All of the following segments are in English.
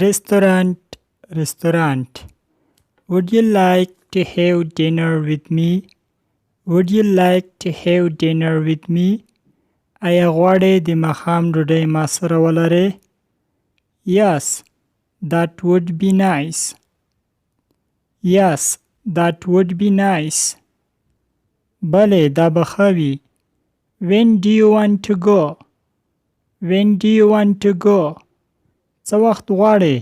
Restaurant, restaurant. Would you like to have dinner with me? Would you like to have dinner with me? آیا غواړې د ماښام ډوډۍ ما سره ولرې؟ Yes, that would be nice. Yes, that would be nice. بلې دا به ښه وي. When do you want to go? When do you want to go? څه وخت غواړې؟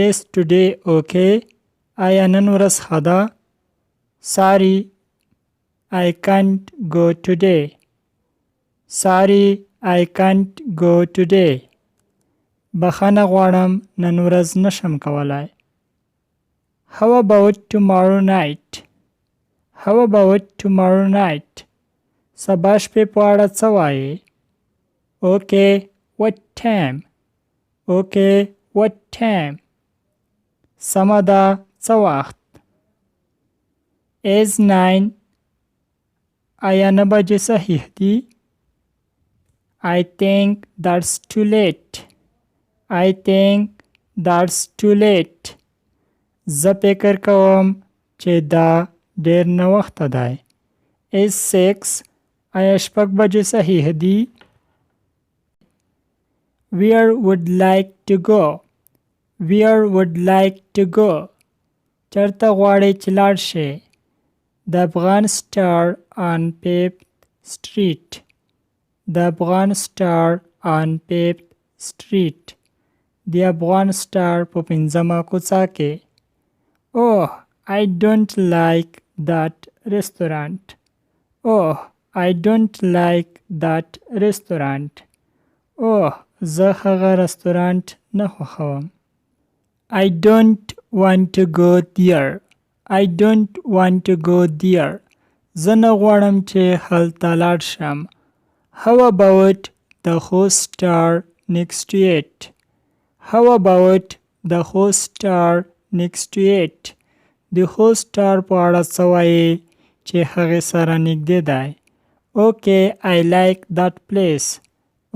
Is today okay? آیا نن ورځ ښه ده؟ Sorry, I can't go today. Sorry, I can't go today. بخښنه غواړم نن ورځ نشم کولای. How about tomorrow night? How about tomorrow night? سبا شپې په اړه څه وایې؟ Okay, what time? Okay, what time? سمه ده څه وخت؟ Is 9. آیا 9 بجې صحیح دي؟ I think that's too late. I think that's too late. زه فکر کوم چې دا ډېر ناوخته دی. Is 6. آیا 6 بجې صحیح دي؟ Where would like to go? Where would like to go? چرته غواړې چې لاړ شې؟ The Afghan Star on 5th Street. The Afghan Star on 5th Street. The Afghan Star په 5مه کوڅه کې. Oh, I don't like that restaurant. Oh, I don't like that restaurant. Oh, زه هغه رستورانت نه خوښوم. I don't want to go there. I don't want to go there. زه نه غواړم چې هلته لاړ شم. How about the host-star next to it? How about the host-star next to it? د host-star په اړه څه وایې چې هغې سره نږدې دی؟ Okay, I like that place.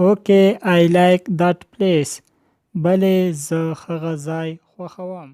Okay, I like that place. بلې زه هغه ځای خوښوم.